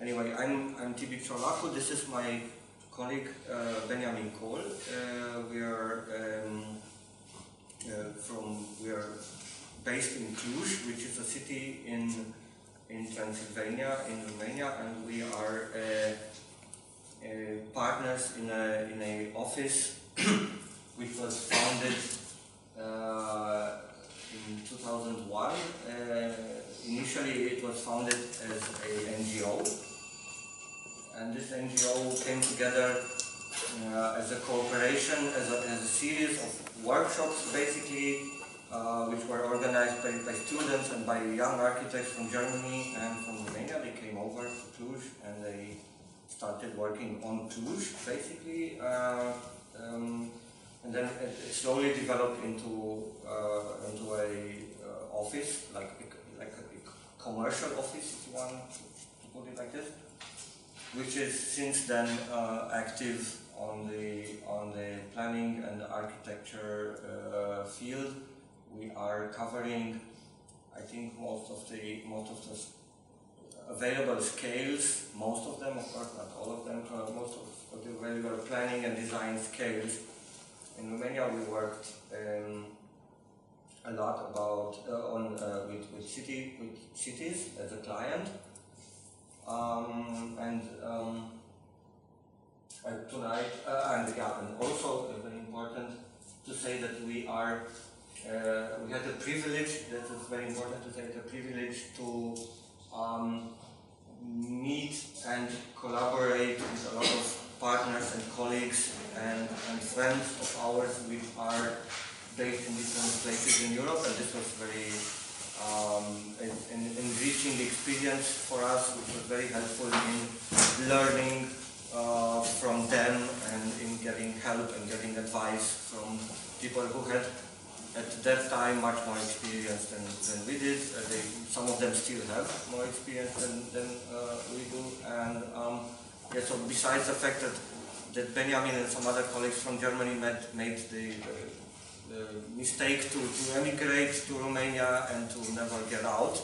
Anyway, I'm Tibik Cholaku. This is my colleague Benjamin Kohl. We are based in Cluj, which is a city in Transylvania, in Romania, and we are partners in a office which was founded in 2001. Initially, it was founded as an NGO, and this NGO came together as a cooperation, as a series of workshops, basically, which were organized by students and by young architects from Germany and from Romania. They came over to Cluj and they started working on Cluj, basically, and then it slowly developed into a office, like a commercial office, if you want to put it like this, which is since then active on the planning and architecture field. We are covering, I think, most of the available scales, most of them, of course, not all of them, most of the available planning and design scales. In Romania, we worked a lot about with cities as a client, and tonight, and also very important to say that we are. We had the privilege, that is very important to say, the privilege to meet and collaborate with a lot of partners and colleagues and friends of ours which are based in different places in Europe, and this was very an enriching experience for us, which was very helpful in learning from them and in getting help and getting advice from people who had at that time much more experience than we did. Some of them still have more experience than we do. And yeah, so besides the fact that Benjamin and some other colleagues from Germany made the mistake to emigrate to Romania and to never get out,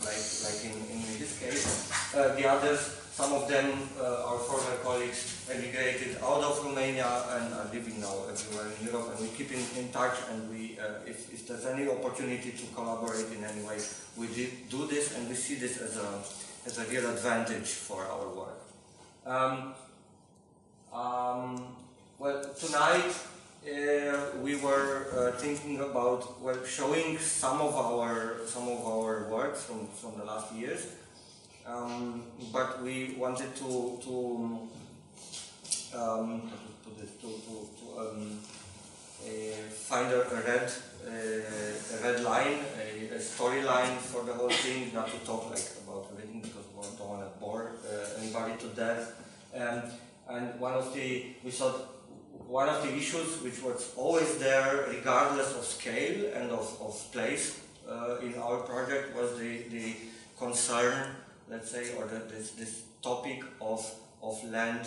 like in this case, the others, some of them, our former colleagues, emigrated out of Romania and are living now everywhere in Europe, and we keep in touch, and we, if there's any opportunity to collaborate in any way, we do this, and we see this as a real advantage for our work. Well, tonight we were thinking about showing some of our work from the last years. But we wanted to find a red line, a storyline for the whole thing, not to talk about everything because we don't want to bore anybody to death. And we thought one of the issues which was always there, regardless of scale and of place in our project, was the concern, let's say, or this topic of land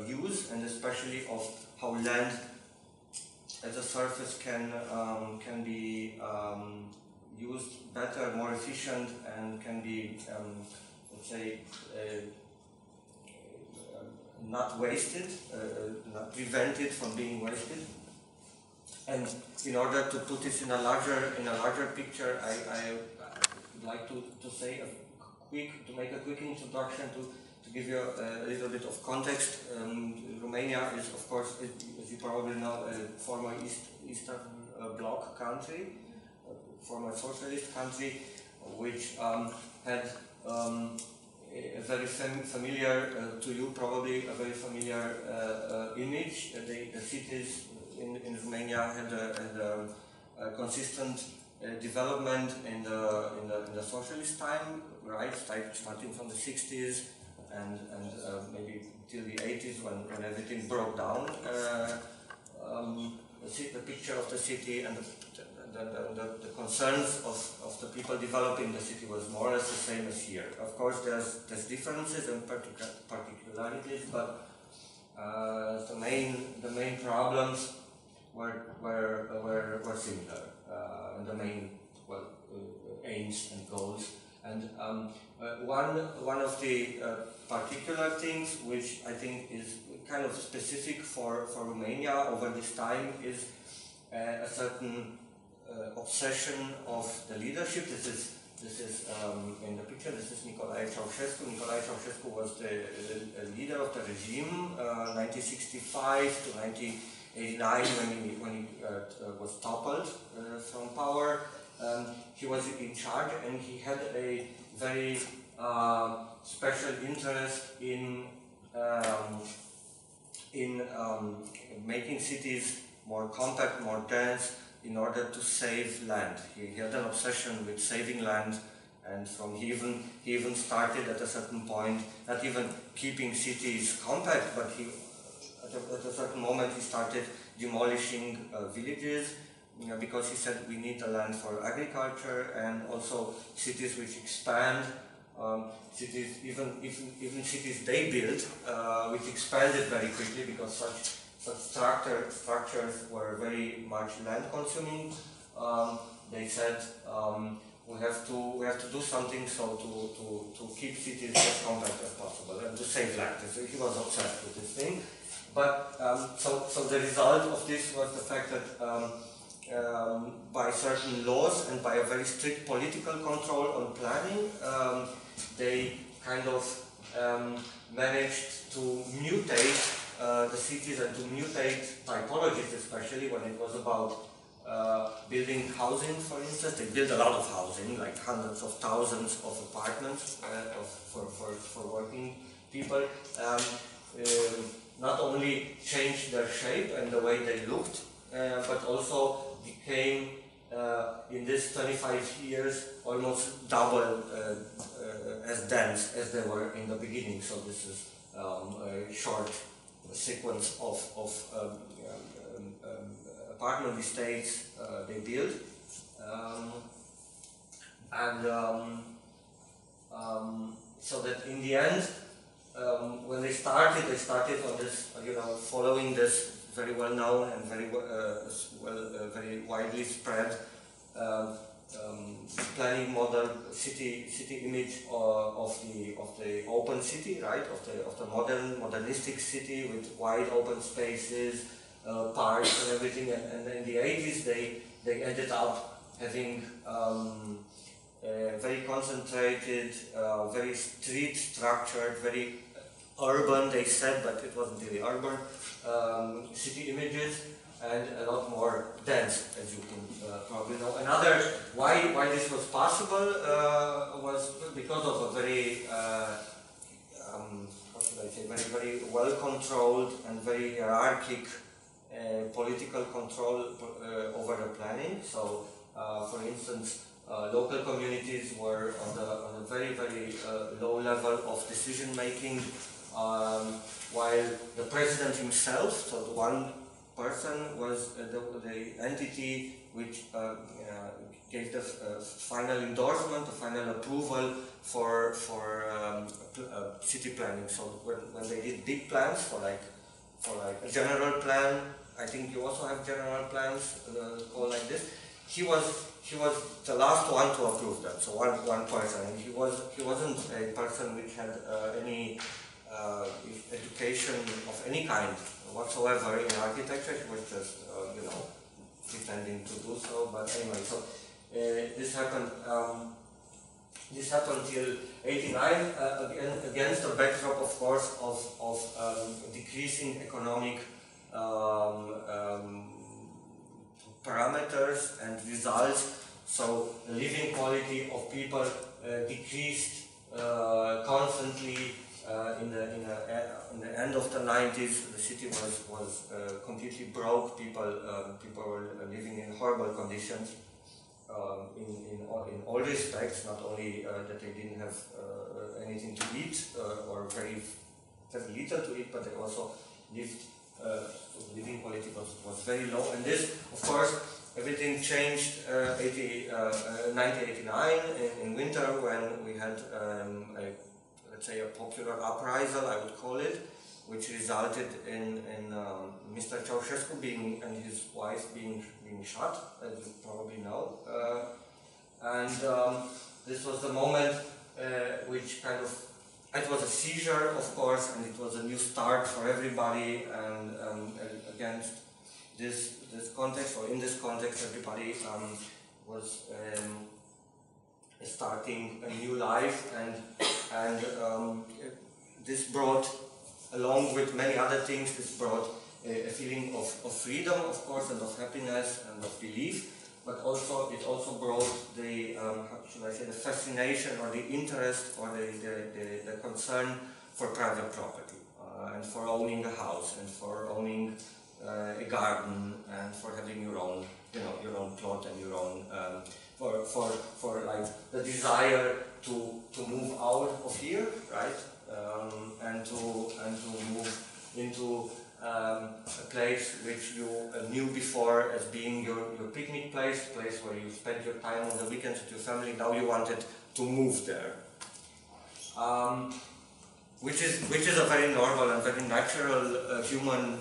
use, and especially of how land as a surface can be used better, more efficient, and can be, let's say, not wasted, not prevented from being wasted. And in order to put this in a larger picture, I would like to make a quick introduction to give you a little bit of context. Romania is, of course, as you probably know, a former Eastern Bloc country, a former socialist country, which had a very familiar, to you probably, a very familiar image. The cities in Romania had a consistent development in the socialist time, right? Starting from the 60s and maybe till the 80s when everything broke down. The picture of the city and the concerns of the people developing the city was more or less the same as here. Of course, there's differences and particularities, but the main problems were similar, and the main aims and goals And one of the particular things which I think is kind of specific for Romania over this time is a certain obsession of the leadership. This is in the picture. This is Nicolae Ceausescu. Nicolae Ceausescu was the leader of the regime, 1965 to 1989, when he was toppled from power. He was in charge, and he had a very special interest in making cities more compact, more dense, in order to save land. He had an obsession with saving land, and he even started at a certain point, not even keeping cities compact, but at a certain moment he started demolishing villages, because he said we need the land for agriculture, and also cities which expand, cities, even cities they built, which expanded very quickly, because such structures were very much land consuming. They said we have to do something to keep cities as compact as possible and to save land. So he was obsessed with this thing. But so the result of this was the fact that by certain laws and by a very strict political control on planning, they kind of managed to mutate the cities and to mutate typologies, especially when it was about building housing, for instance. They built a lot of housing, like hundreds of thousands of apartments for working people. Not only changed their shape and the way they looked, but also became, in this 25 years, almost double as dense as they were in the beginning. So this is a short sequence of apartment estates they built, so that in the end, when they started on this, following this very well known and very widely spread planning model, city image of the open city, right? Of the modernistic city with wide open spaces, parks and everything. And in the 80s they ended up having very concentrated, very street structured, very urban, they said, but it wasn't really urban, city images, and a lot more dense, as you can probably know. Another, why this was possible was because of a very, how should I say, very well controlled and very hierarchic political control over the planning. So, for instance, local communities were on a very low level of decision making, while the president himself, so the one person, was the entity which gave the final endorsement, the final approval for city planning. So when they did big plans for like a general plan, I think you also have general plans called like this. He was the last one to approve them. So one person, and he wasn't a person which had any education of any kind whatsoever in architecture. He was just pretending to do so. But anyway, so this happened. This happened till '89 against the backdrop, of course, of decreasing economic parameters and results. So the living quality of people decreased constantly. In the end of the 90s, the city was completely broke. People were living in horrible conditions in all respects. Not only that they didn't have anything to eat or very little to eat, but they also lived. Living quality was very low, and this, of course, everything changed 1989 in winter, when we had let's say a popular uprisal, I would call it, which resulted in Mr. Ceausescu and his wife being shot, as you probably know. And this was the moment which kind of, it was a seizure, of course, and it was a new start for everybody, and against this context, or in this context, everybody was starting a new life, and this brought, along with many other things, this brought a feeling of freedom, of course, and of happiness and of belief, but also it also brought the, how should I say, the fascination or the interest or the concern for private property, and for owning a house, and for owning a garden, and for having your own, your own plot and your own, for like the desire to move out of here, right, and to move into a place which you knew before as being your picnic place, where you spend your time on the weekends with your family. Now you wanted to move there, which is a very normal and very natural human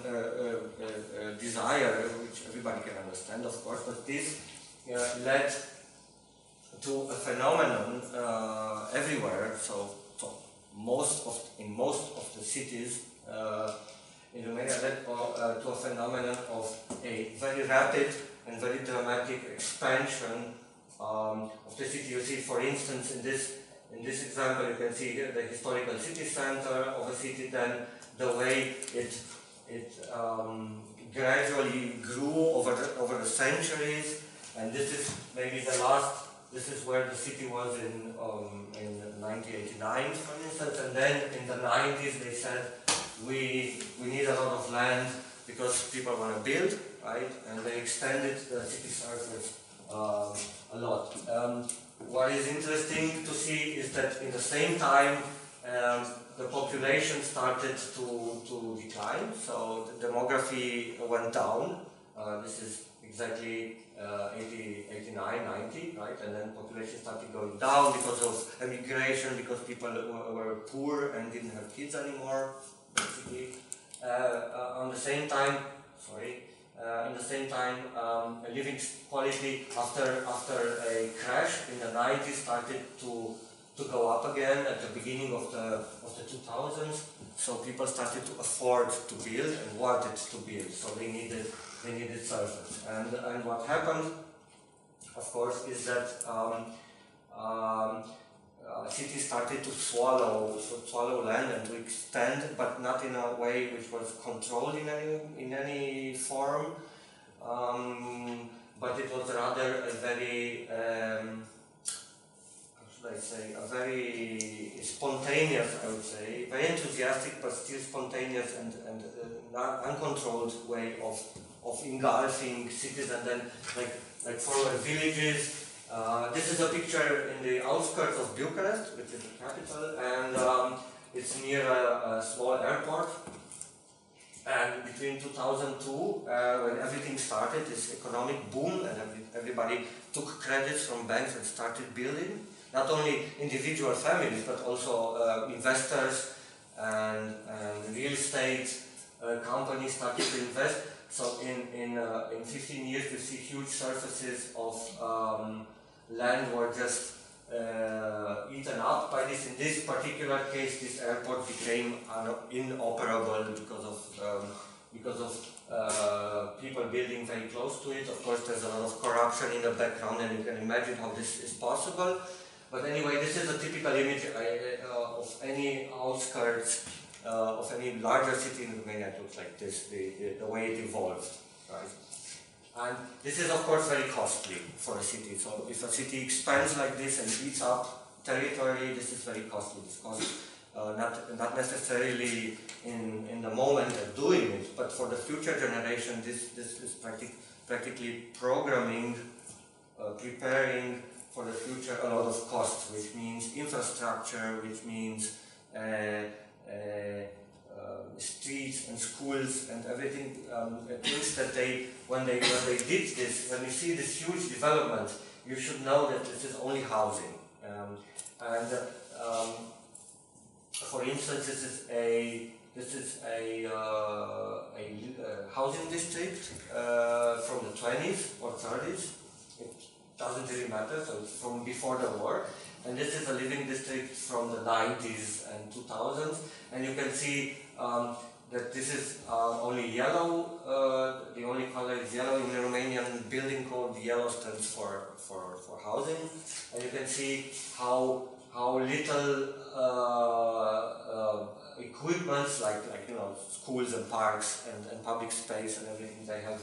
desire, which everybody can understand, of course. But this led to a phenomenon everywhere. So in most of the cities in Romania, led to a phenomenon of a very rapid and very dramatic expansion of the city. You see, for instance, in this example, you can see here the historical city center of a city. Then the way it gradually grew over the centuries, and this is maybe the last. This is where the city was in 1989, for instance, and then in the 90s they said, we need a lot of land because people want to build, right? And they extended the city surface a lot. What is interesting to see is that in the same time the population started to decline, so the demography went down. This is exactly 89, 90, right? And then population started going down because of emigration, because people were poor and didn't have kids anymore, basically. In the same time, living quality after a crash in the 90s started to go up again at the beginning of the 2000s. So people started to afford to build and wanted to build, so they needed surface. And what happened, of course, is that cities started to swallow land and to extend, but not in a way which was controlled in any form. But it was rather a very, a very spontaneous, I would say, very enthusiastic, but still spontaneous and uncontrolled way of engulfing cities, and then like former villages. This is a picture in the outskirts of Bucharest, which is the capital, and it's near a small airport. And between 2002, when everything started, this economic boom, and everybody took credits from banks and started building, not only individual families, but also investors and real estate companies started to invest. So in 15 years, you see huge surfaces of land were just eaten up by this. In this particular case, this airport became inoperable because of people building very close to it. Of course, there's a lot of corruption in the background, and you can imagine how this is possible. But anyway, this is a typical image of any outskirts of any larger city in Romania. It looks like this, the way it evolved, right? And this is, of course, very costly for a city. So if a city expands like this and eats up territory, this is very costly. This costs not necessarily in the moment of doing it, but for the future generation, this is practically programming, preparing for the future a lot of costs, which means infrastructure, which means streets and schools and everything, things that when they did this, when you see this huge development, you should know that this is only housing. For instance, this is a housing district from the 20s or 30s. doesn't really matter, so it's from before the war. And this is a living district from the 90s and 2000s, and you can see that this is only yellow, the only color is yellow. In the Romanian building code, the yellow stands for housing, and you can see how little equipments like schools and parks and public space and everything they have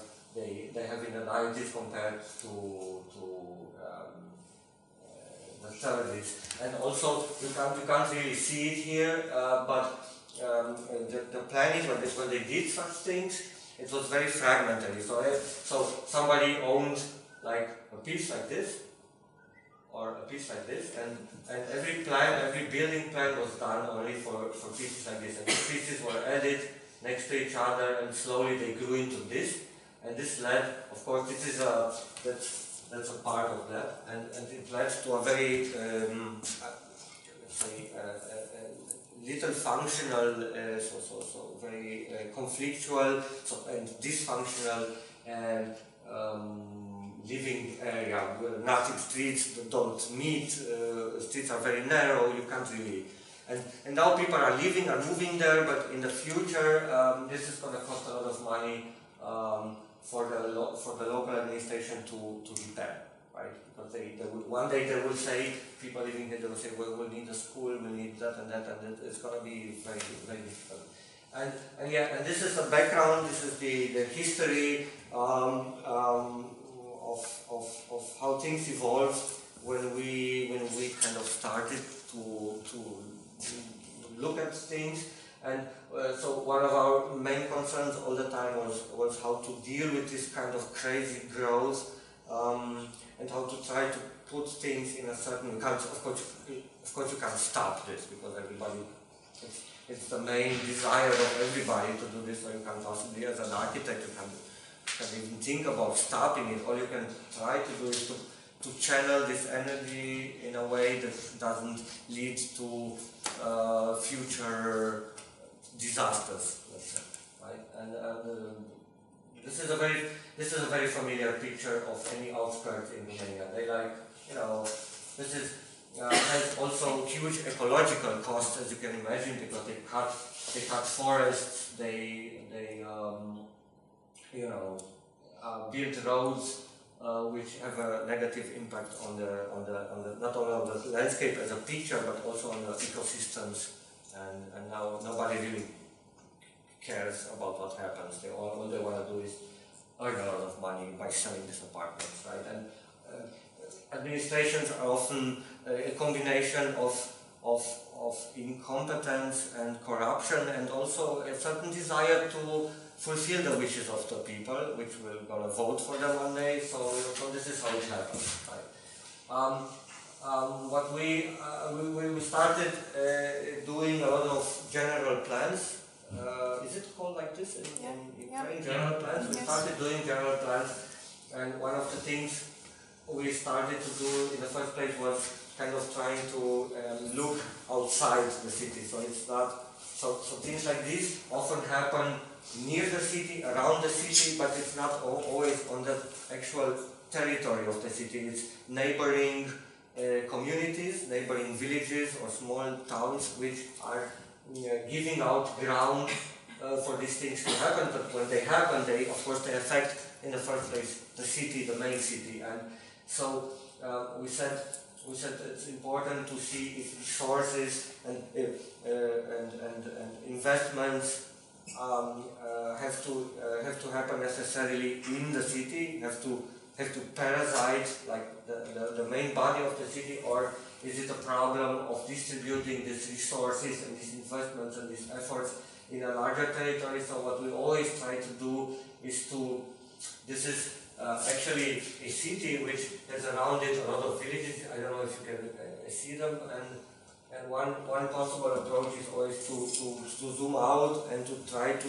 in the 90s compared to the 30s. And also you can't really see it here, but the planning when they did such things, it was very fragmentary. So somebody owned like a piece like this, or a piece like this, and every building plan was done only for pieces like this, and the pieces were added next to each other, and slowly they grew into this, and this led, of course, that's a part of that, and it led to a very little functional, so very conflictual, and dysfunctional and living area where nothing, streets don't meet, streets are very narrow, you can't really. And now people are moving there, but in the future this is going to cost a lot of money for the local administration to repair, right? Because one day they will say, people living here, they will say, well, we'll need a school, we'll need that, and it's going to be very, very difficult. And this is the background, this is the history of how things evolved when we kind of started to look at things. And so one of our main concerns all the time was how to deal with this kind of crazy growth, and how to try to put things in a certain. Of course, you can't stop this, because everybody. It's the main desire of everybody to do this. So you can't possibly, as an architect, you can't even think about stopping it. All you can try to do is to channel this energy in a way that doesn't lead to future disasters, let's say, right? And this is a very familiar picture of any outskirts in Romania. This is has also huge ecological costs, as you can imagine, because they cut forests, they build roads which have a negative impact on the not only on the landscape as a picture, but also on the ecosystems. And now nobody really cares about what happens. All they want to do is earn a lot of money by selling these apartments, right? And administrations are often a combination of incompetence and corruption, and also a certain desire to fulfill the wishes of the people, which will gonna vote for them one day. So this is how it happens, right? What we started doing a lot of general plans. Is it called like this in Ukraine? General plans. We started doing general plans, and one of the things we started to do in the first place was kind of trying to look outside the city. So it's not so things like this often happen near the city, around the city, but it's not always on the actual territory of the city. It's neighboring communities, neighboring villages or small towns which are giving out ground for these things to happen. But when they happen, they affect in the first place the city, the main city. And so we said it's important to see if resources and investments have to happen necessarily in the city, have to parasite like the main body of the city, or is it a problem of distributing these resources and these investments and these efforts in a larger territory? So what we always try to do is this is actually a city which has around it a lot of villages. I don't know if you can see them, and one possible approach is always to zoom out and to try to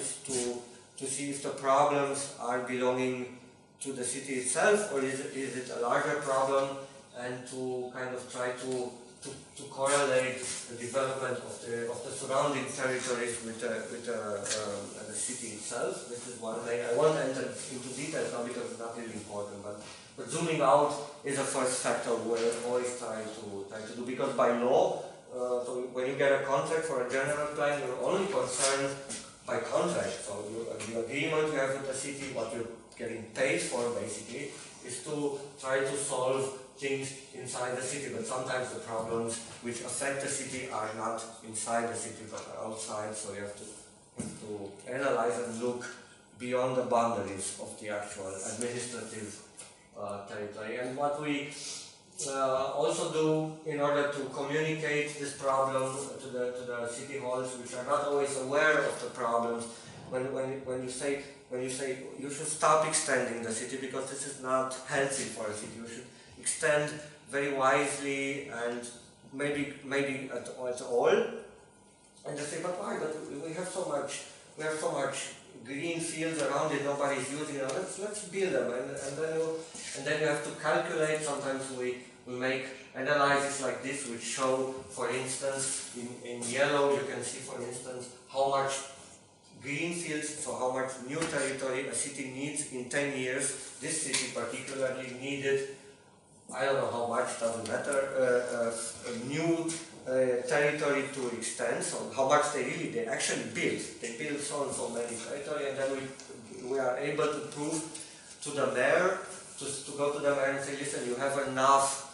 see if the problems are belonging to the city itself, or is it a larger problem, and to kind of try to to correlate the development of the surrounding territories with the city itself. This is one way. I won't enter into details now because it's not really important, but zooming out is a first factor we're always trying to do, because by law, so when you get a contract for a general plan, you're only concerned by contract. So the agreement you have with the city, what you're getting paid for basically, is to try to solve things inside the city, but sometimes the problems which affect the city are not inside the city but are outside, so you have to analyze and look beyond the boundaries of the actual administrative territory. And what we also do in order to communicate this problem to the city halls, which are not always aware of the problems, when you say you should stop extending the city because this is not healthy for a city. You should extend very wisely and maybe at all. And they say, but why? But we have so much green fields around it, nobody's using it. Let's build them, and then you have to calculate. Sometimes we make analyses like this which show, for instance, in yellow you can see, for instance, how much green fields, so how much new territory a city needs in 10 years. This city particularly needed, I don't know how much, doesn't matter, a new territory to extend. So how much they actually built. They built so and so many territory, and then we are able to prove to the mayor, to go to the mayor and say, listen, you have enough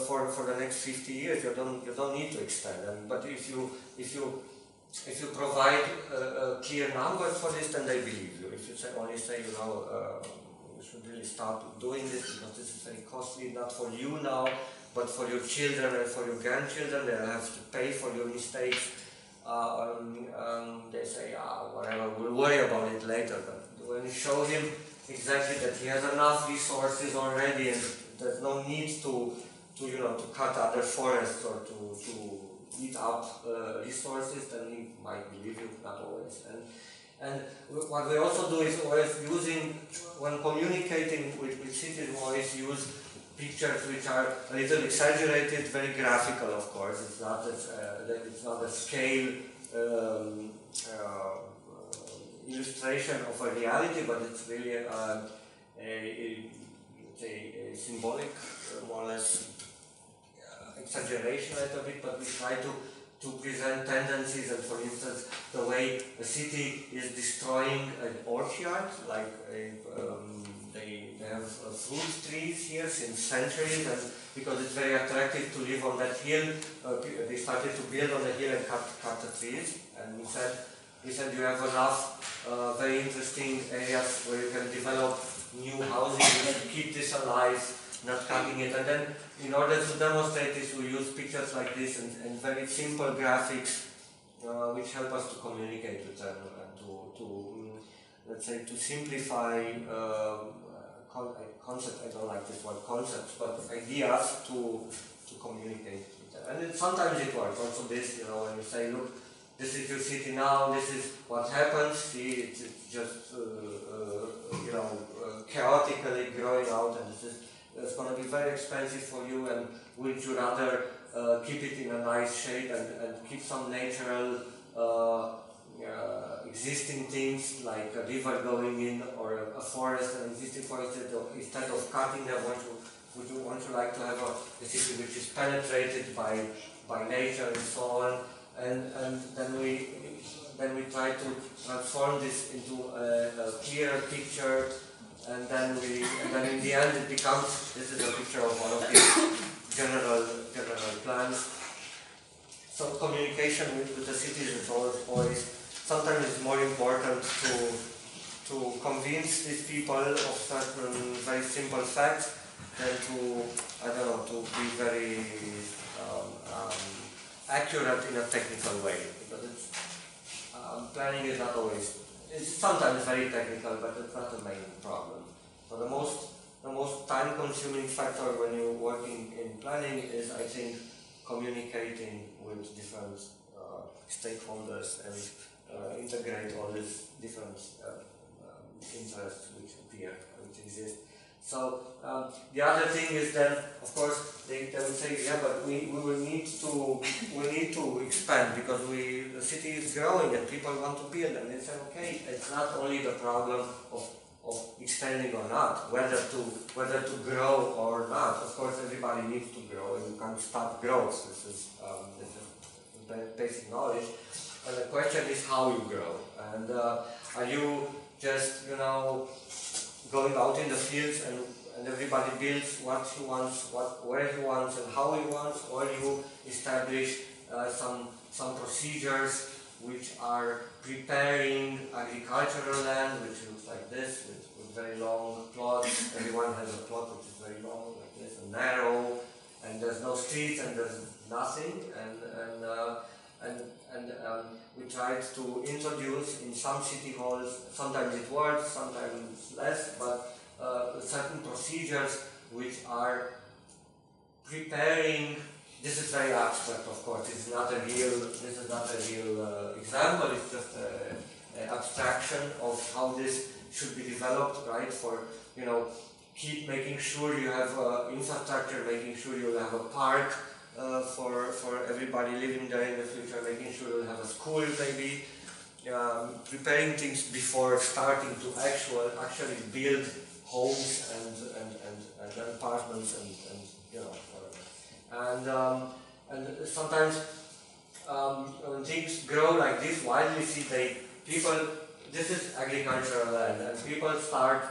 for the next 50 years. You don't need to extend them. But if you provide clear numbers for this, then they believe you. If you only say, you should really start doing this because this is very costly, not for you now, but for your children and for your grandchildren. They'll have to pay for your mistakes. They say, whatever, we'll worry about it later. But when you show him exactly that he has enough resources already and there's no need to cut other forests or to eat up resources, then he might believe you, not always. And what we also do is always using, when communicating with cities, we always use pictures which are a little exaggerated, very graphical, of course. It's not a scale illustration of a reality, but it's really a symbolic, more or less exaggeration a little bit, but we try to present tendencies. And for instance, the way a city is destroying an orchard, like they have fruit trees here since centuries, and because it's very attractive to live on that hill, they started to build on the hill and cut the trees. And we said you have enough very interesting areas where you can develop new housing, you should keep this alive, not cutting it. And then in order to demonstrate this, we use pictures like this and very simple graphics which help us to communicate with them and to let's say, to simplify concepts. I don't like this word concepts, but ideas to communicate with them. And sometimes it works. Also this, when you say, look, this is your city now, this is what happens, see, it's just chaotically growing out, and it's going to be very expensive for you, and would you rather keep it in a nice shape and keep some natural existing things like a river going in or a forest, an existing forest, instead of cutting them? Would you like to have a city which is penetrated by nature and so on? And then we try to transform this into a clearer picture, and then in the end it becomes, this is a picture of one of these general plans. So communication with the cities is always sometimes it's more important to convince these people of certain very simple facts than to be very accurate in a technical way, because planning is not always, it's sometimes very technical, but it's not the main problem. So the most time-consuming factor when you're working in planning is, I think, communicating with different stakeholders and integrate all these different interests which exist. So the other thing is then, of course, they would say, yeah, but we will need to expand because the city is growing and people want to build. And they say, okay, it's not only the problem of expanding or not, whether to grow or not. Of course, everybody needs to grow, and you can't stop growth. This is basic knowledge. And the question is how you grow. And are you just, going out in the fields and everybody builds what he wants, where he wants and how he wants, or you establish some procedures which are preparing agricultural land, which looks like this, with very long plots. Everyone has a plot which is very long, like this, and narrow, and there's no streets and there's nothing, and we tried to introduce in some city halls, sometimes it works, sometimes less, but certain procedures which are preparing. This is very abstract, of course. This is not a real example. It's just an abstraction of how this should be developed, right? For keep making sure you have infrastructure, making sure you have a park for everybody living there in the future, making sure you'll have a school maybe, preparing things before starting to actually build homes and apartments and whatever. And sometimes when things grow like this, widely this is agricultural land, and people start,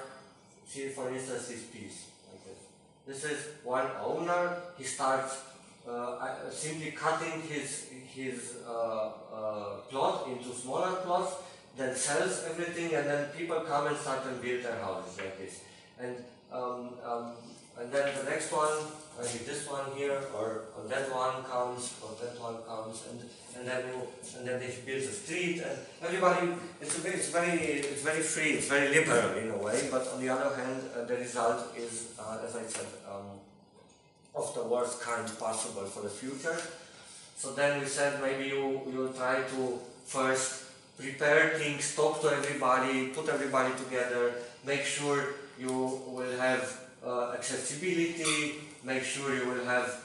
see for instance this piece like this. This is one owner. He starts simply cutting his plot into smaller plots, then sells everything, and then people come and start and build their houses like this. And then the next one, maybe this one here, or that one comes, and then they build a street, and everybody. It's very free, it's very liberal in a way. But on the other hand, the result is, as I said, of the worst kind possible for the future. So then we said maybe you'll try to first prepare things, talk to everybody, put everybody together, make sure you will have accessibility, make sure you will have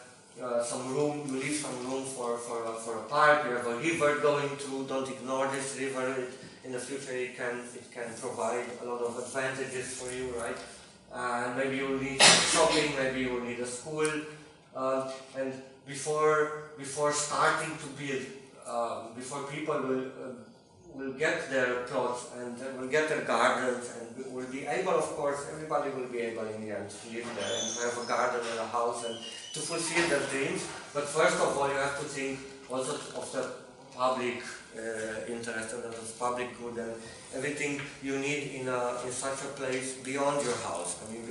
some room, you leave some room for a park, you have a river going through, don't ignore this river, in the future it can provide a lot of advantages for you, right? And maybe you will need shopping, maybe you will need a school, and before starting to build, before people will get their plots and will get their gardens and will be able, of course, everybody will be able in the end to live there and to have a garden and a house and to fulfill their dreams. But first of all, you have to think also of the public interest and of the public good and everything you need in such a place beyond your house. I mean,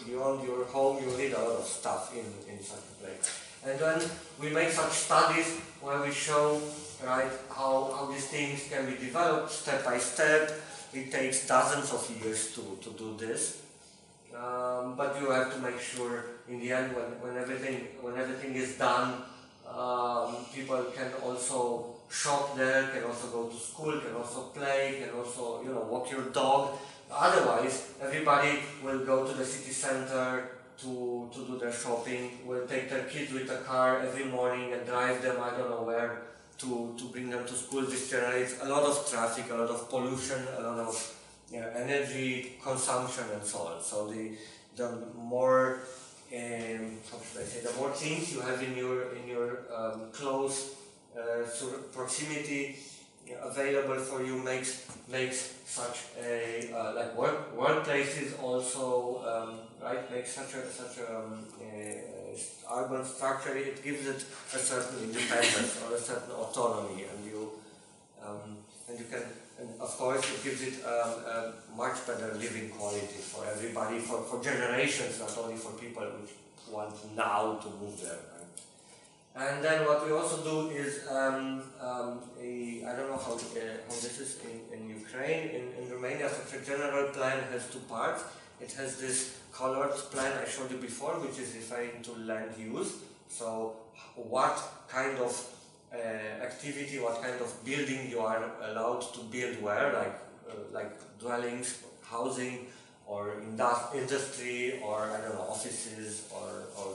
beyond your home, you need a lot of stuff in such a place. And then we make such studies where we show, right, how these things can be developed step by step. It takes dozens of years to do this, but you have to make sure in the end when everything is done, people can also shop there, can also go to school, can also play, can also walk your dog. Otherwise, everybody will go to the city center to do their shopping, will take their kids with a car every morning and drive them I don't know where to bring them to school. This generates a lot of traffic, a lot of pollution, a lot of energy consumption and so on. So the more how should I say, the more things you have in your close proximity available for you makes such a like workplaces also right, makes such a urban structure. It gives it a certain independence or a certain autonomy, and you can, and of course it gives it a much better living quality for everybody, for generations, not only for people who want now to move there. And then what we also do is, I don't know how this is in Ukraine. In Romania, such a general plan has two parts. It has this colored plan I showed you before, which is referring to land use. So what kind of activity, what kind of building you are allowed to build where, like dwellings, housing, or industry, or I don't know, offices, or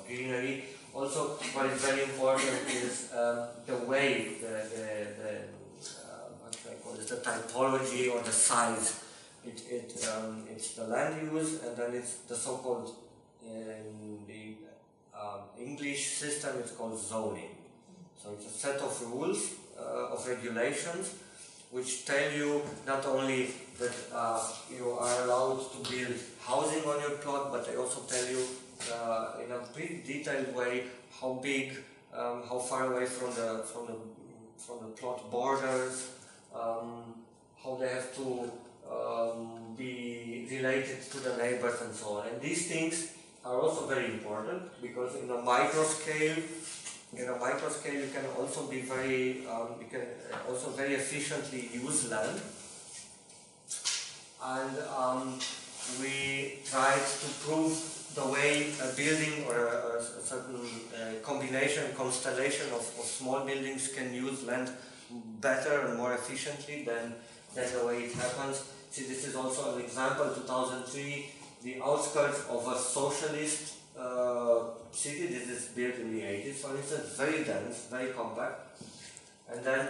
greenery. Also, what is very important is the way, what should I call it, the typology or the size. It's the land use, and then it's the so-called, in the English system, it's called zoning. So it's a set of rules, of regulations, which tell you not only that you are allowed to build housing on your plot, but they also tell you in a pretty detailed way how big, how far away from the plot borders, how they have to be related to the neighbors and so on. And these things are also very important, because in a micro scale you can also be very, you can also very efficiently use land. And we tried to prove the way a building or a certain constellation of small buildings can use land better and more efficiently than the way it happens. See, this is also an example, 2003, the outskirts of a socialist city. This is built in the 80s, for instance, very dense, very compact. And then,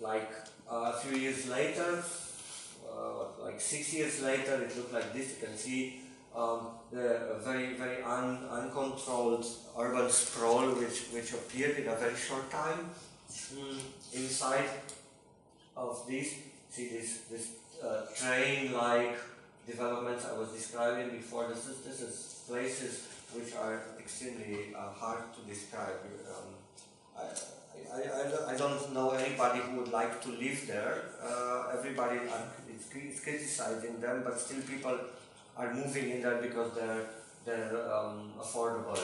like a few years later, like 6 years later, it looked like this. You can see the very, very uncontrolled urban sprawl which appeared in a very short time inside of this. See this train-like developments I was describing before. This is places which are extremely hard to describe. I don't know anybody who would like to live there. Everybody is criticizing them, but still people are moving in there because they're affordable,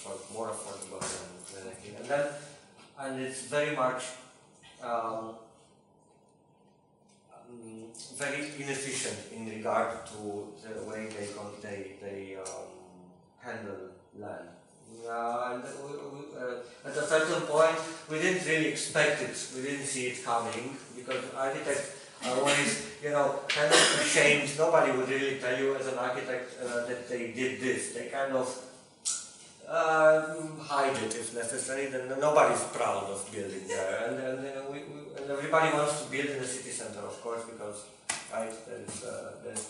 or more affordable than anything. And it's very much very inefficient in regard to the way they handle land. And at a certain point, we didn't really expect it. We didn't see it coming, because architects are always, kind of ashamed. Nobody would really tell you as an architect that they did this. They kind of hide it if necessary. Then nobody's proud of building there, and everybody wants to build in the city center, of course, because there's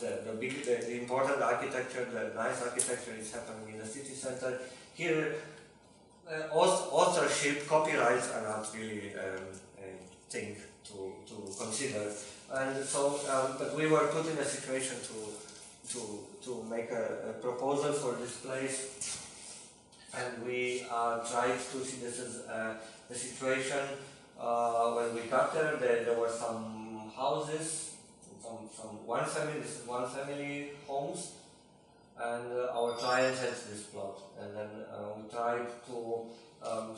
the important architecture, the nice architecture is happening in the city center. Here, authorship, copyrights are not really a thing to consider, and so. But we were put in a situation to make a proposal for this place, and we tried to see this as the situation. When we got there, there were some houses, one family. This is one family homes. And our client has this plot, and then we tried to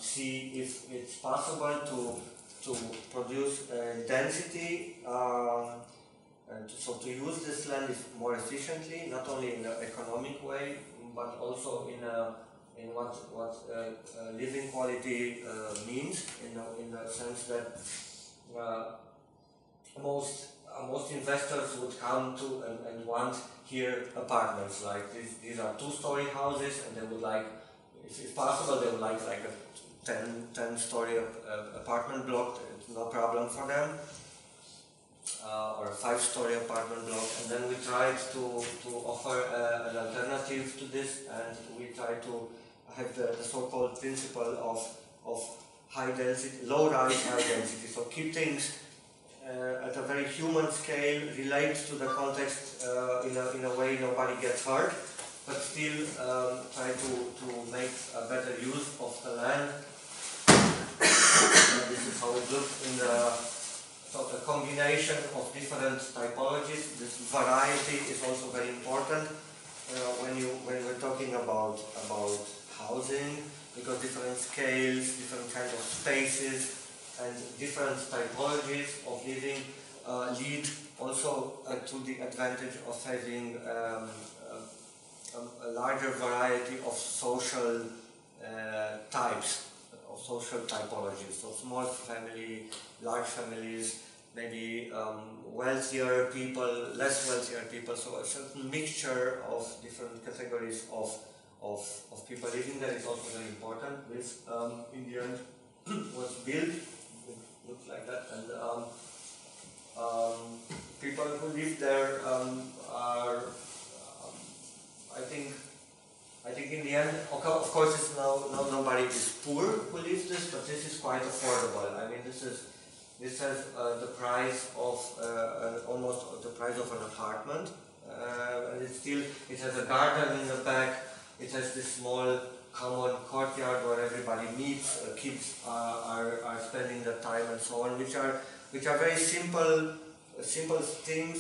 see if it's possible to produce density, and so to use this land more efficiently, not only in an economic way, but also in what living quality means, in the sense that most investors would come to and want here apartments like this. These are two-story houses, and they would like, if possible, they would like a 10-story apartment block. It's no problem for them, or a 5-story apartment block. And then we tried to offer an alternative to this, and we tried to have the so-called principle of high density, low-rise, high density. So keep things at a very human scale, relate to the context in a way nobody gets hurt, but still try to make a better use of the land. This is how it looks in the combination of different typologies. This variety is also very important when we're talking about housing, because different scales, different kinds of spaces, and different typologies of living lead also to the advantage of having a larger variety of social types, of social typologies. So small family, large families, maybe wealthier people, less wealthier people, so a certain mixture of different categories of people living there is also very important. This in the end was built, it looks like that, and people who live there are, I think in the end, of course, it's nobody is poor who lives this, but this is quite affordable. I mean, this has the price of almost the price of an apartment, and it has a garden in the back. It has this small common courtyard where everybody meets. Kids are spending the time and so on, which are very simple things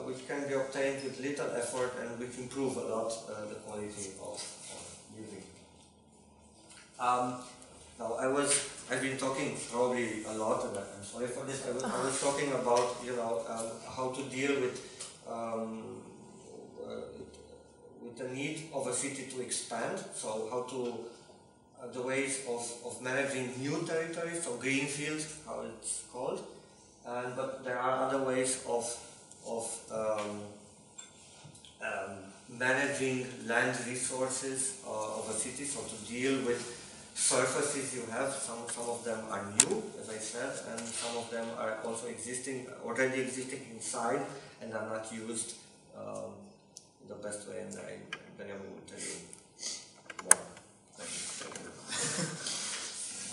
which can be obtained with little effort and which improve a lot the quality of living. Now I've been talking probably a lot, and I'm sorry for this. I was talking about how to deal with the need of a city to expand. So how to the ways of managing new territories, so greenfield, how it's called. But there are other ways of managing land resources of a city, so to deal with surfaces you have. Some of them are new, as I said, and some of them are also already existing inside and are not used the best way, and Benjamin will tell you more. Thank you.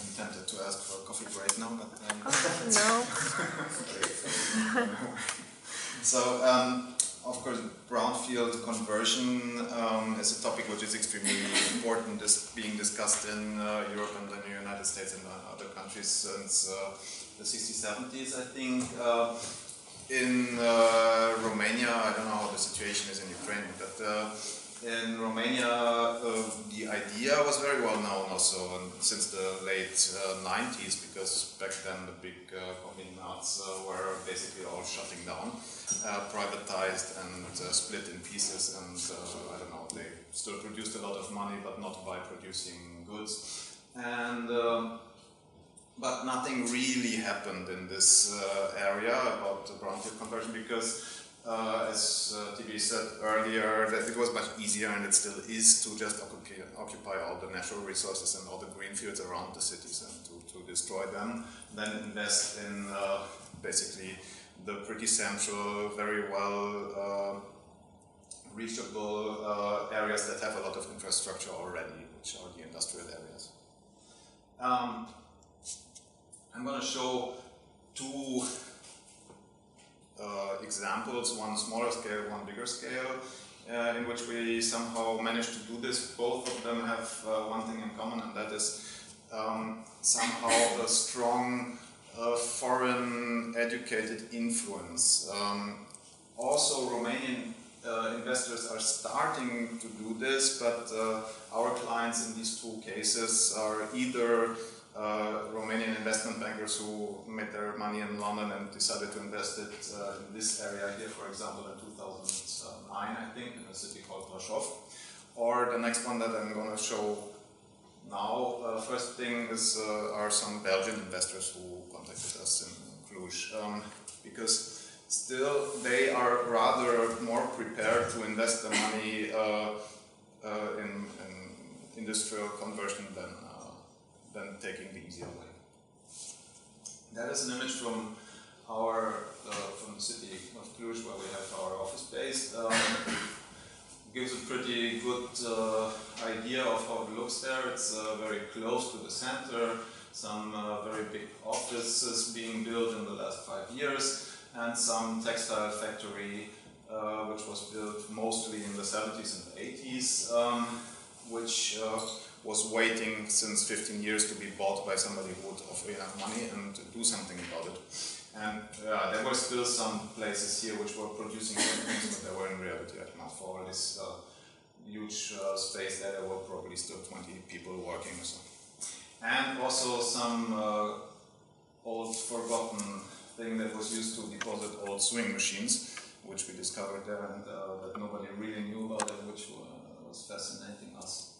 I'm tempted to ask for a coffee break now, but no. So, of course, brownfield conversion is a topic which is extremely important. Is being discussed in Europe and in the United States and other countries since the 60s, 70s, I think. In Romania, I don't know how the situation is in Ukraine, but in Romania, the idea was very well known also since the late 90s, because back then the big combinats were basically all shutting down, privatized and split in pieces, and I don't know, they still produced a lot of money, but not by producing goods. And but nothing really happened in this area about the brownfield conversion, because as TB said earlier, that it was much easier, and it still is, to just occupy all the natural resources and all the green fields around the cities and to destroy them, then invest in basically the pretty central, very well reachable areas that have a lot of infrastructure already, which are the industrial areas. I'm going to show two examples, one smaller scale, one bigger scale, in which we somehow managed to do this. Both of them have one thing in common, and that is somehow a strong foreign educated influence. Also, Romanian investors are starting to do this, but our clients in these two cases are either Romanian investment bankers who made their money in London and decided to invest it in this area here, for example, in 2009, I think, in a city called Cluj. Or the next one that I'm going to show now, first thing is are some Belgian investors who contacted us in Cluj, because still they are rather more prepared to invest the money in industrial conversion than taking the easier way. That is an image from from the city of Cluj, where we have our office based. Gives a pretty good idea of how it looks there. It's very close to the center, some very big offices being built in the last 5 years, and some textile factory which was built mostly in the 70s and 80s, which was waiting since 15 years to be bought by somebody who would offer enough money and do something about it. And there were still some places here which were producing some things, but they were in reality not for all this huge space there. There were probably still 20 people working or so. And also some old forgotten thing that was used to deposit old sewing machines, which we discovered there, and that nobody really knew about it, which was fascinating us.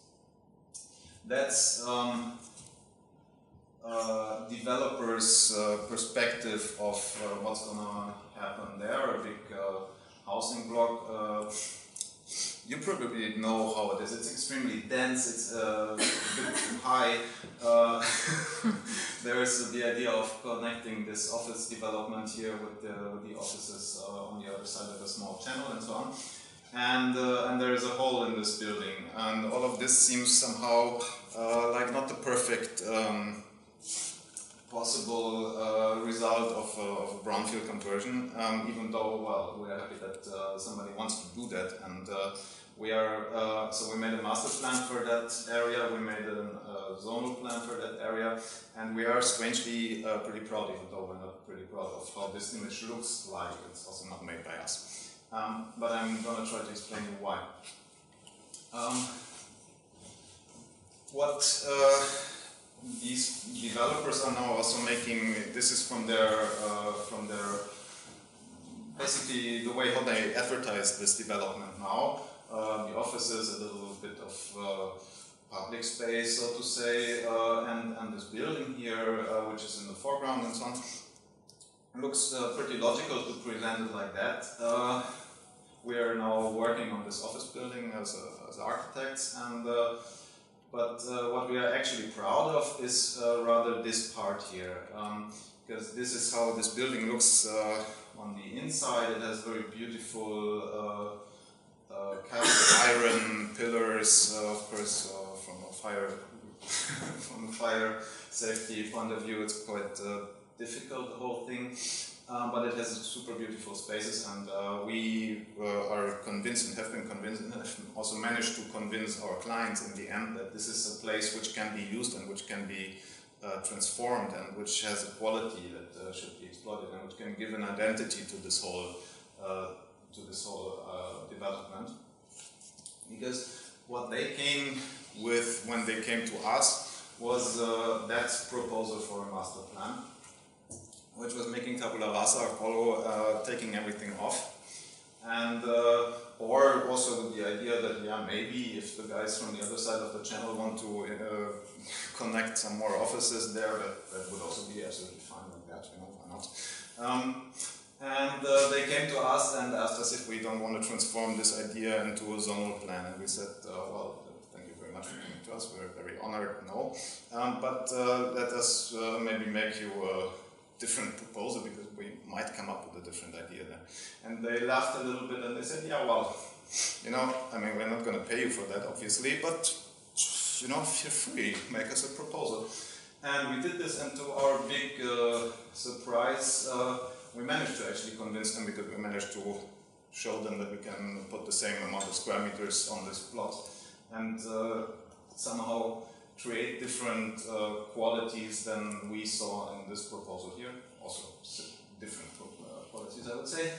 That's developer's perspective of what's going to happen there. A big housing block. You probably know how it is. It's extremely dense. It's a bit too high. There's the idea of connecting this office development here with the offices on the other side of a small channel and so on. And there is a hole in this building, and all of this seems somehow like not the perfect possible result of a brownfield conversion, even though, well, we are happy that somebody wants to do that, and so we made a master plan for that area, we made a zonal plan for that area, and we are strangely pretty proud, even though we're not pretty proud of how this image looks like. It's also not made by us. But I'm going to try to explain you why. What these developers are now also making, this is from their basically the way how they advertise this development now. The offices, a little bit of public space, so to say, and this building here, which is in the foreground and so on. It looks pretty logical to present it like that. We are now working on this office building as architects, and but what we are actually proud of is rather this part here, because this is how this building looks on the inside. It has very beautiful cast iron pillars, of course, from a fire safety point of view. It's quite difficult, the whole thing, but it has super beautiful spaces, and we are convinced and have been convinced and have also managed to convince our clients in the end that this is a place which can be used and which can be transformed and which has a quality that should be exploited and which can give an identity to this whole development. Because what they came with when they came to us was that proposal for a master plan, which was making tabula rasa, Apollo, taking everything off, and or also with the idea that, yeah, maybe if the guys from the other side of the channel want to connect some more offices there, that would also be absolutely fine like that, you know, why not? And they came to us and asked us if we don't want to transform this idea into a zonal plan, and we said, well, thank you very much for coming to us, we're very honored, no, but let us maybe make you a different proposal, because we might come up with a different idea there. And they laughed a little bit and they said, yeah, well, you know, I mean, we're not going to pay you for that, obviously, but, you know, feel free, make us a proposal. And we did this, and to our big surprise, we managed to actually convince them, because we managed to show them that we can put the same amount of square meters on this plot, and somehow create different qualities than we saw in this proposal here. Also different qualities, I would say.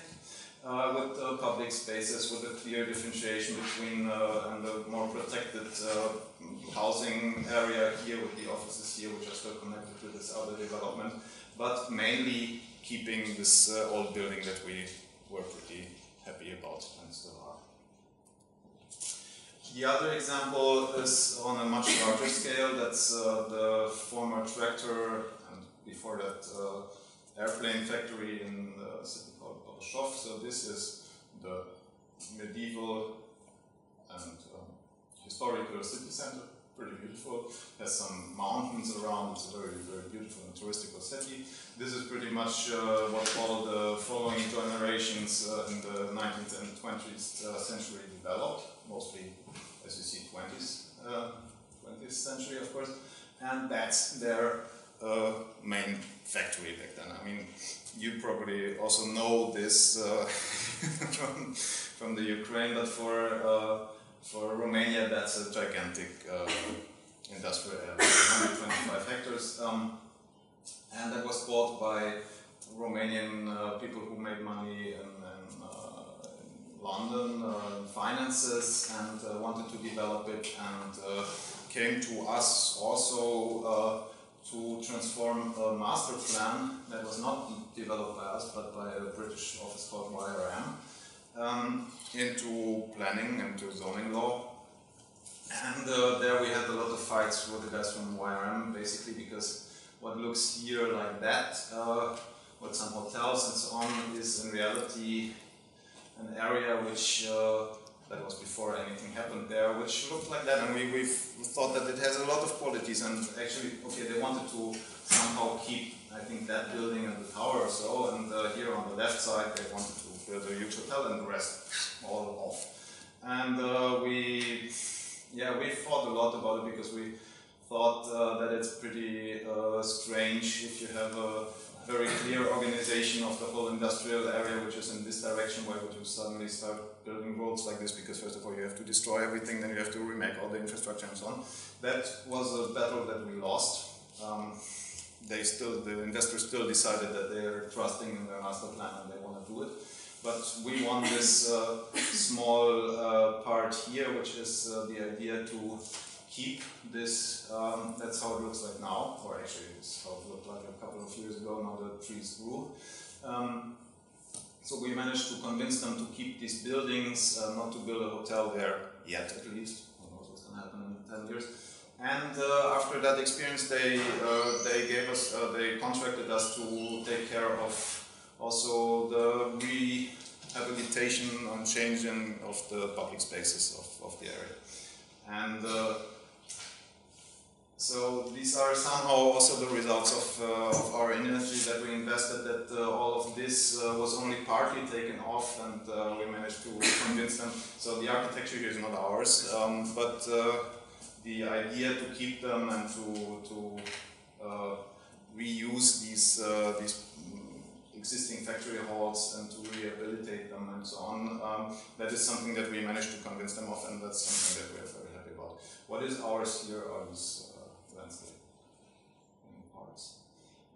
With public spaces, with a clear differentiation between and a more protected housing area here, with the offices here, which are still connected to this other development, but mainly keeping this old building that we were pretty happy about and still are. The other example is on a much larger scale. That's the former tractor and before that airplane factory in the city called Bolshov. So this is the medieval and historical city center. Pretty beautiful. Has some mountains around. It's a very, very beautiful and touristical city. This is pretty much what all the following generations in the 19th and 20th century developed. Mostly, as you see, 20th century, of course. And that's their main factory back then. I mean, you probably also know this from the Ukraine, but for Romania, that's a gigantic industrial area, 125 hectares, and that was bought by Romanian people who made money in London, finances, and wanted to develop it, and came to us also to transform a master plan that was not developed by us, but by a British office called YRM, into planning, into zoning law. And there we had a lot of fights with the guys from YRM, basically because what looks here like that, with some hotels and so on, is in reality an area which that was before anything happened there, which looked like that, and we thought that it has a lot of qualities, and actually, okay, they wanted to somehow keep, I think, that building and the tower or so, and here on the left side they wanted to build a huge hotel and the rest all off. And we thought a lot about it because we thought that it's pretty strange if you have a very clear organization of the whole industrial area which is in this direction. Why would you suddenly start building roads like this? Because first of all you have to destroy everything, then you have to remake all the infrastructure and so on. That was a battle that we lost. The investors still decided that they are trusting in their master plan and they want to do it. But we won this small part here, which is the idea to keep this, that's how it looks like now, or actually it's how it looked like a couple of years ago, now the trees grew. So we managed to convince them to keep these buildings, not to build a hotel there yet at least. Who knows what's going to happen in 10 years. And after that experience they contracted us to take care of also the rehabilitation and changing of the public spaces of the area. And so these are somehow also the results of our energy that we invested, that all of this was only partly taken off, and we managed to convince them. So the architecture here is not ours, but the idea to keep them and to reuse these existing factory halls and to rehabilitate them and so on, that is something that we managed to convince them of, and that's something that we are very happy about. What is ours here are these landscape parts.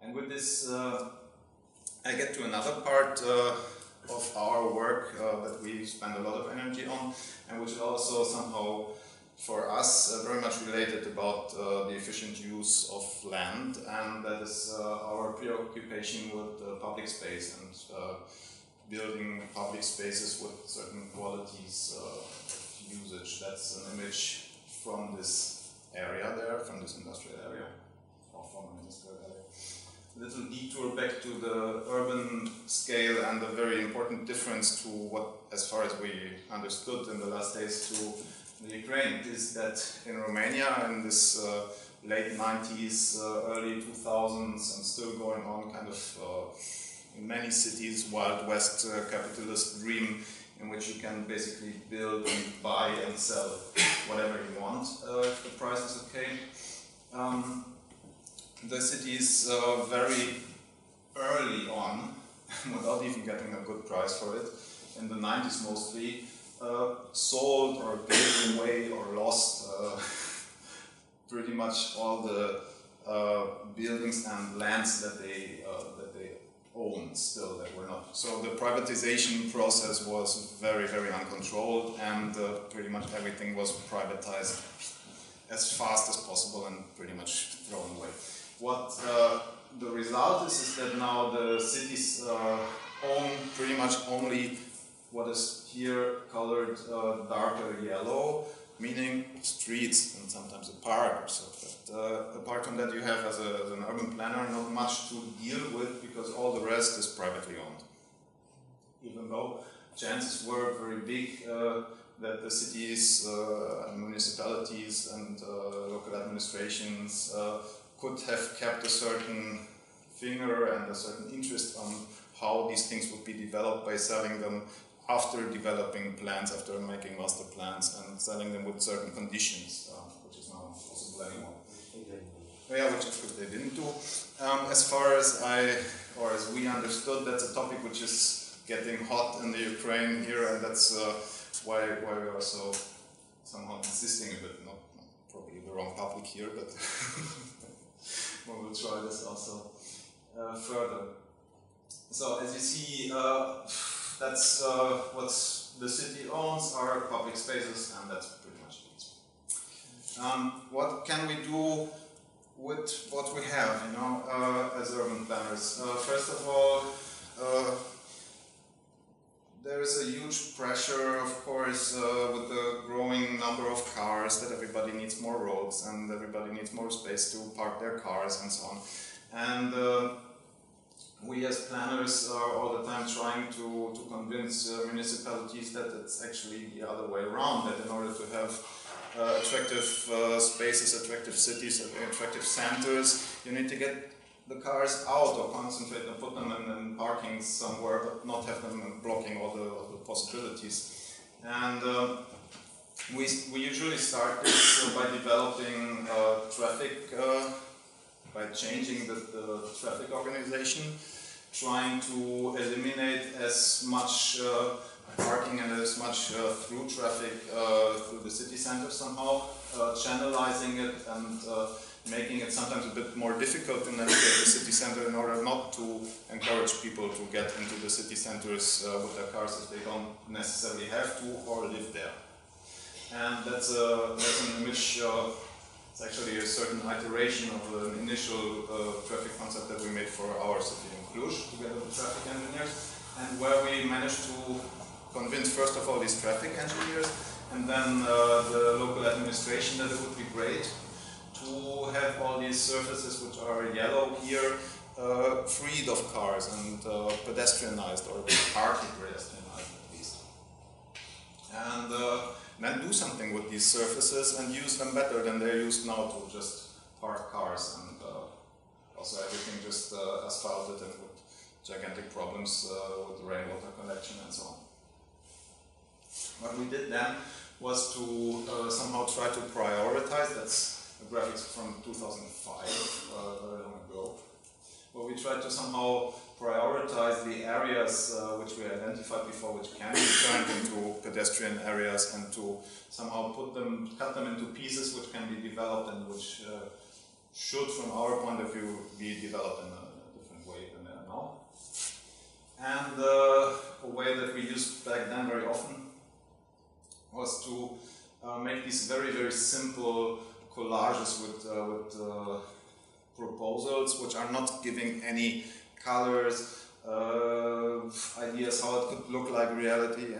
And with this, I get to another part of our work that we spend a lot of energy on, and which is also somehow for us very much related about the efficient use of land, and that is our preoccupation with public space and building public spaces with certain qualities of usage. That's an image from this area there, from this industrial area, or from an industrial area. A little detour back to the urban scale, and a very important difference to what, as far as we understood in the last days, to the Ukraine, is that in Romania in this late 90s, early 2000s, and still going on kind of in many cities, Wild West capitalist dream in which you can basically build and buy and sell whatever you want if the price is okay. The cities very early on, without even getting a good price for it, in the 90s mostly, sold or gave away or lost pretty much all the buildings and lands that they owned still, that were not. So the privatization process was very, very uncontrolled, and pretty much everything was privatized as fast as possible and pretty much thrown away. What the result is that now the cities own pretty much only what is here colored darker yellow, meaning streets and sometimes a park or so. But apart from that, you have as an urban planner not much to deal with, because all the rest is privately owned. Even though chances were very big that the cities and municipalities and local administrations could have kept a certain finger and a certain interest on how these things would be developed by selling them after developing plans, after making master plans, and selling them with certain conditions, which is now possible anymore. Yeah, which of course they didn't do. As far as as we understood, that's a topic which is getting hot in the Ukraine here, and that's why we are so somehow insisting a bit, not probably the wrong public here, but we will try this also further. So as you see, that's what the city owns, are public spaces, and that's pretty much it. What can we do with what we have, as urban planners? First of all, there is a huge pressure, of course, with the growing number of cars, that everybody needs more roads and everybody needs more space to park their cars and so on. And we as planners are all the time trying to convince municipalities that it's actually the other way around, that in order to have attractive spaces, attractive cities, attractive centers, you need to get the cars out or concentrate and put them in parking somewhere, but not have them blocking all the possibilities. And we usually start this by developing traffic, by changing the traffic organization, trying to eliminate as much parking and as much through traffic through the city center somehow, channelizing it and making it sometimes a bit more difficult to navigate the city center in order not to encourage people to get into the city centers with their cars if they don't necessarily have to or live there. And that's an image, it's actually a certain iteration of an initial traffic concept that we made for our city in Cluj together with traffic engineers, and where we managed to convince first of all these traffic engineers and then the local administration that it would be great to have all these surfaces which are yellow here freed of cars and pedestrianized, or partly pedestrianized at least. And then do something with these surfaces and use them better than they're used now to just park cars, and also everything just asphalted and with gigantic problems with rainwater collection and so on. What we did then was to somehow try to prioritize. That's a graphics from 2005, very long ago, where we tried to somehow prioritize the areas which we identified before, which can be turned into pedestrian areas, and to somehow cut them into pieces which can be developed and which should, from our point of view, be developed in a different way than they are now. And a way that we used back then very often was to make these very, very simple collages with proposals which are not giving any colors, ideas how it could look like in reality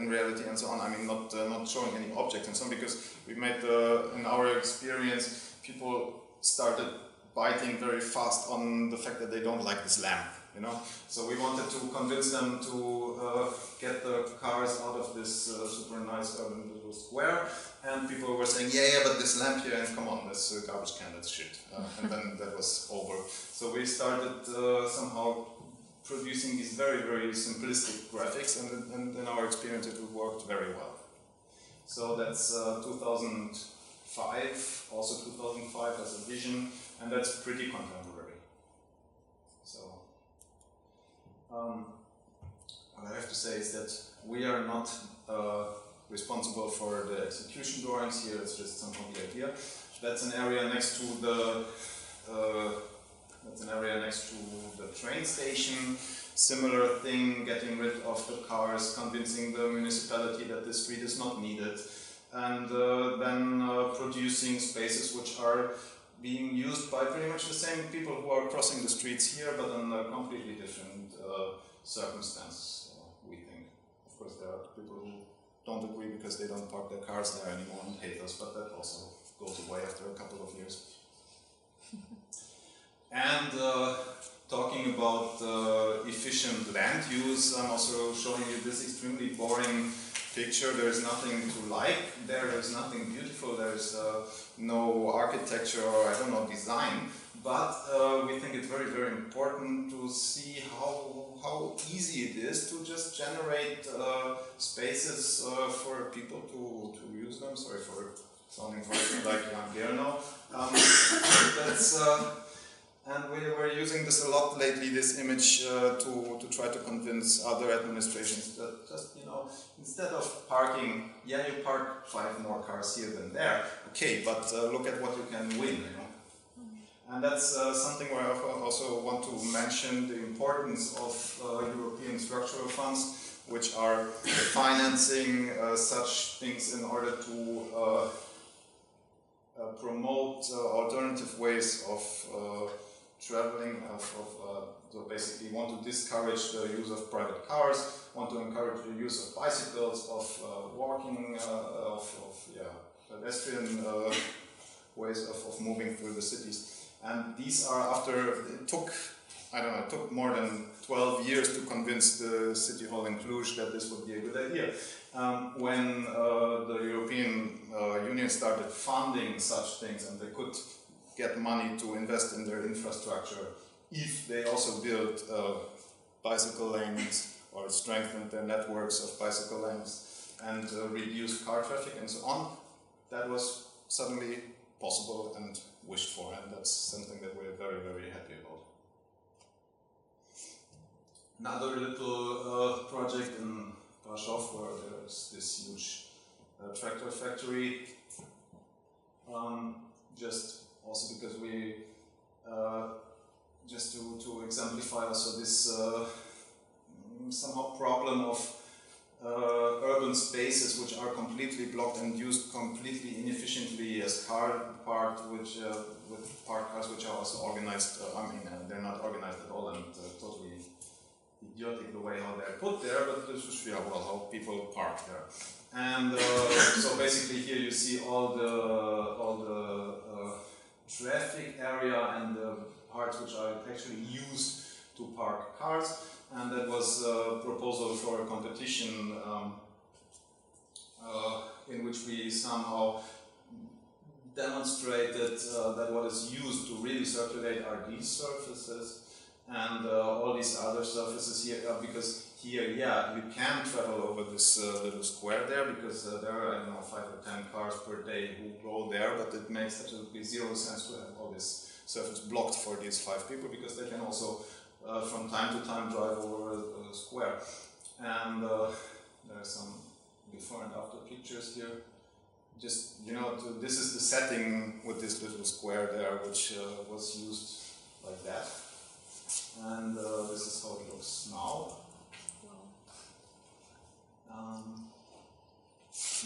and so on. I mean, not showing any objects and so on, because we made, in our experience, people started biting very fast on the fact that they don't like this lamp, you know. So we wanted to convince them to get the cars out of this super nice urban little square, and people were saying, yeah, but this lamp here, and come on, this garbage can, that's shit. And then that was over. So we started somehow producing these very, very simplistic graphics, and in our experience it worked very well. So that's 2005, also 2005 as a vision, and that's pretty contemporary. So what I have to say is that we are not responsible for the execution drawings here, it's just somehow the idea. That's an area next to the train station. Similar thing, getting rid of the cars, convincing the municipality that the street is not needed, and then producing spaces which are being used by pretty much the same people who are crossing the streets here, but under completely different circumstances, we think. Of course, there are people who don't agree because they don't park their cars there anymore and hate us, but that also goes away after a couple of years. And talking about efficient land use, I'm also showing you this extremely boring picture. There's nothing to like there, there's nothing beautiful, there's no architecture or, I don't know, design, but we think it's very, very important to see how easy it is to just generate spaces for people to use them. Sorry for sounding like Jan Gerno. And we were using this a lot lately, this image, to try to convince other administrations that just, you know, instead of parking, yeah, you park 5 more cars here than there, okay, but look at what you can win, you know. And that's something where I also want to mention the importance of European structural funds, which are financing such things in order to promote alternative ways of traveling, so basically want to discourage the use of private cars, want to encourage the use of bicycles, of walking, of pedestrian ways of moving through the cities. And these are after, it took, I don't know, it took more than 12 years to convince the city hall in Cluj that this would be a good idea. When the European Union started funding such things and they could get money to invest in their infrastructure if they also built bicycle lanes or strengthened their networks of bicycle lanes and reduced car traffic and so on, that was suddenly possible and wished for, and that's something that we're very, very happy about. Another little project in Brasov where there's this huge tractor factory, just also because we, just to exemplify also this somehow problem of urban spaces which are completely blocked and used completely inefficiently as car park, which with parked cars which are also organized. I mean, they're not organized at all and totally idiotic the way how they're put there, but this is well how people park there. And so basically here you see all the traffic area and the parts which are actually used to park cars. And that was a proposal for a competition in which we somehow demonstrated that what is used to really circulate are these surfaces and all these other surfaces here, because here, yeah, you can travel over this little square there, because there are, I don't know, 5 or 10 cars per day who go there, but it makes absolutely zero sense to have all this surface blocked for these 5 people, because they can also from time to time drive over a square. And there are some before and after pictures here. Just, you know, this is the setting with this little square there, which was used like that. And this is how it looks now.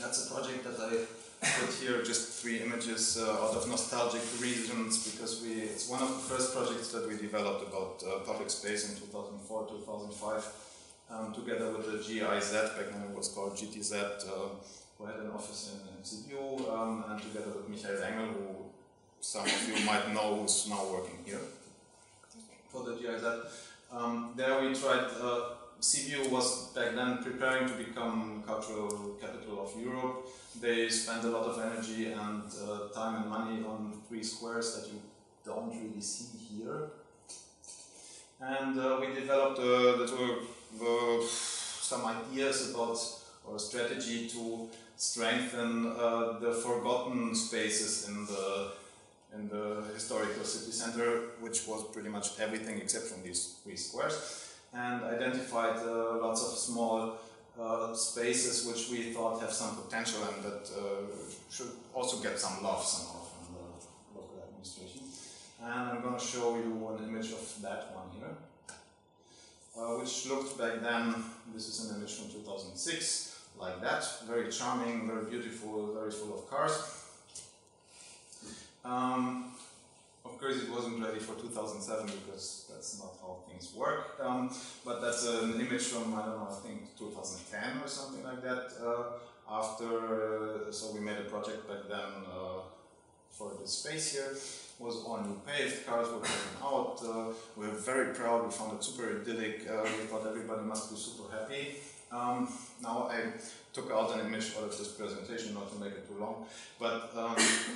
That's a project that I put here, just 3 images out of nostalgic reasons, because it's one of the first projects that we developed about public space in 2004, 2005, together with the GIZ, back then it was called GTZ, who had an office in Sibiu, and together with Michael Engel, who some of you might know, who's now working here for the GIZ. There we tried, Sibiu was back then preparing to become cultural capital of Europe. They spent a lot of energy and time and money on 3 squares that you don't really see here. And we developed some ideas about, or a strategy to strengthen the forgotten spaces in the historical city center, which was pretty much everything except from these 3 squares, and identified lots of small spaces which we thought have some potential and that should also get some love somehow from the local administration. And I'm going to show you an image of that one here, which looked back then, this is an image from 2006, like that, very charming, very beautiful, very full of cars. Of course it wasn't ready for 2007 because that's not how things work, but that's an image from, I don't know, I think 2010 or something like that, so we made a project back then for this space here. It was all new paved, cars were taken out, we were very proud, we found it super idyllic, we thought everybody must be super happy. Now I took out an image out of this presentation, not to make it too long, but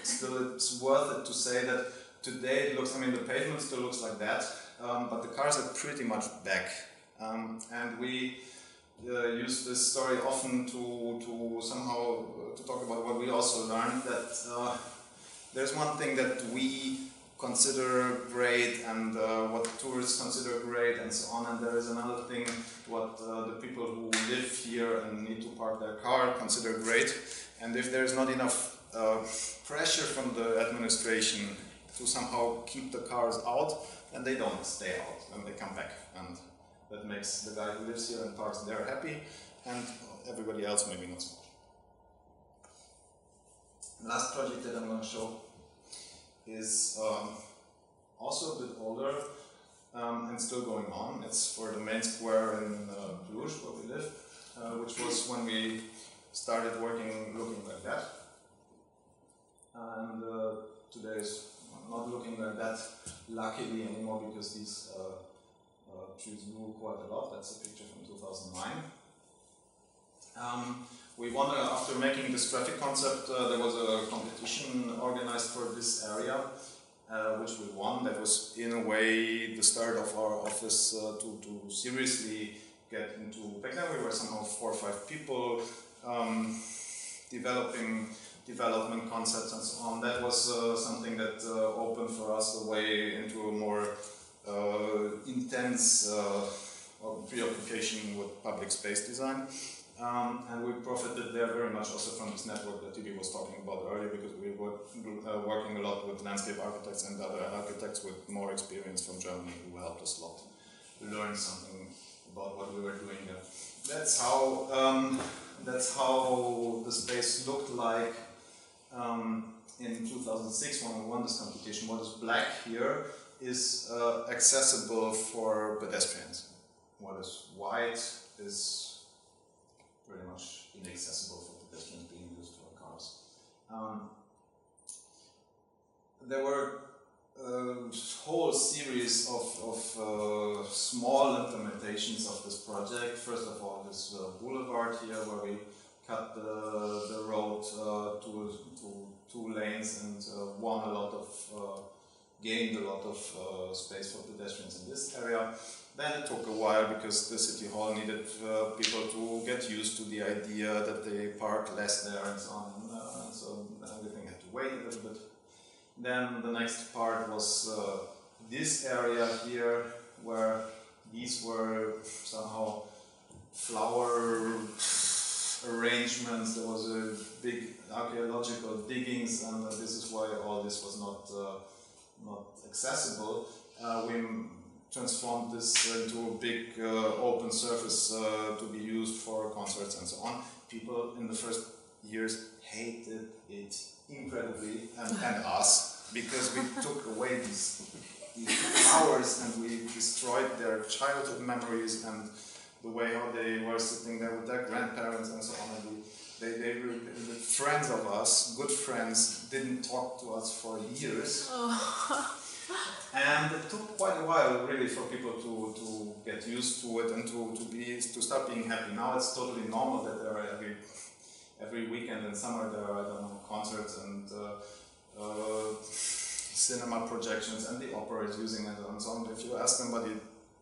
still it's worth it to say that today it looks, I mean the pavement still looks like that, but the cars are pretty much back. And we use this story often to somehow to talk about what we also learned, that there's one thing that we consider great and what tourists consider great and so on, and there is another thing what the people who live here and need to park their car consider great. And if there's not enough pressure from the administration to somehow keep the cars out, then they don't stay out, and they come back, and that makes the guy who lives here and parks there happy, and everybody else maybe not so much. Last project that I'm going to show is also a bit older and still going on. It's for the main square in Cluj, where we live, which was when we started working looking like that. And today is not looking like that luckily anymore because these trees grew quite a lot. That's a picture from 2009. We wanted, after making this traffic concept, there was a competition organized for this area, which we won. That was, in a way, the start of our office to seriously get into. Back then, we were somehow 4 or 5 people developing development concepts and so on. That was something that opened for us the way into a more intense preoccupation with public space design. And we profited there very much also from this network that Tibi was talking about earlier, because we were working a lot with landscape architects and other architects with more experience from Germany who helped us a lot to learn something about what we were doing there. That's how the space looked like in 2006 when we won this competition. What is black here is accessible for pedestrians. What is white is pretty much inaccessible for pedestrians, being used for cars. There were a whole series of small implementations of this project. First of all, this boulevard here, where we cut the road to 2 lanes and gained a lot of space for pedestrians in this area. Then it took a while because the city hall needed people to get used to the idea that they park less there and so on, and so everything had to wait a little bit. Then the next part was this area here, where these were somehow flower arrangements. There was a big archaeological diggings, and this is why all this was not accessible. We transformed this into a big open surface to be used for concerts and so on. People in the first years hated it incredibly, and us, because we took away these flowers and we destroyed their childhood memories and the way how they were sitting there with their grandparents and so on. And they were the friends of us, good friends, didn't talk to us for years. Oh. And it took quite a while, really, for people to get used to it and to start being happy. Now it's totally normal that there are every weekend in summer there are, I don't know, concerts and cinema projections, and the opera is using it and so on. If you ask somebody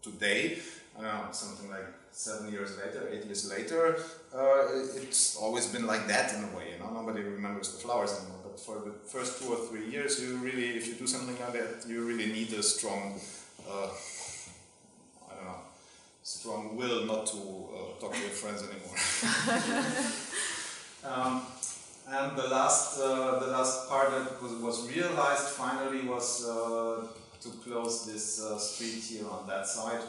today, I don't know, something like 7 years later, 8 years later, it's always been like that in a way. You know, nobody remembers the flowers anymore. But for the first 2 or 3 years, you really, if you do something like that, you really need a strong, I don't know, strong will not to talk to your friends anymore. And the last part that was realized finally was to close this street here on that side,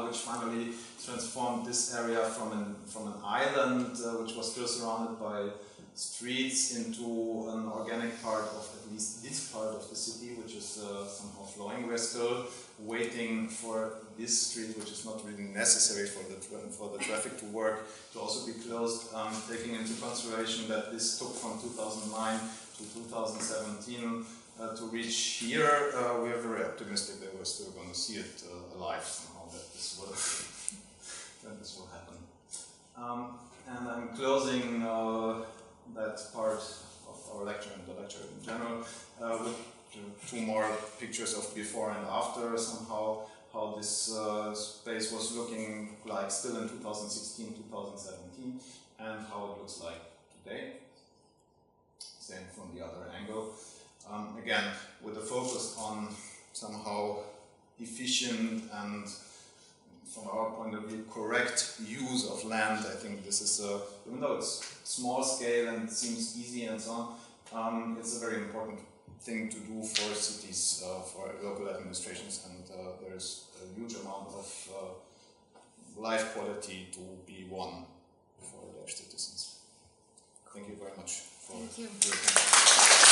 which finally transformed this area from an island, which was still surrounded by streets, into an organic part of at least this part of the city, which is somehow flowing. We're still waiting for this street, which is not really necessary for the traffic to work, to also be closed, taking into consideration that this took from 2009 to 2017 to reach here. We are very optimistic that we're still going to see it alive somehow, that this will happen. And I'm closing that part of our lecture and the lecture in general with 2 more pictures of before and after, somehow how this space was looking like still in 2016, 2017, and how it looks like today. Same from the other angle. Again, with a focus on somehow efficient and, from our point of view, correct use of land. I think this is, even though it's small scale and seems easy and so on, it's a very important thing to do for cities, for local administrations, and there's a huge amount of life quality to be won for their citizens. Thank you very much for your attention.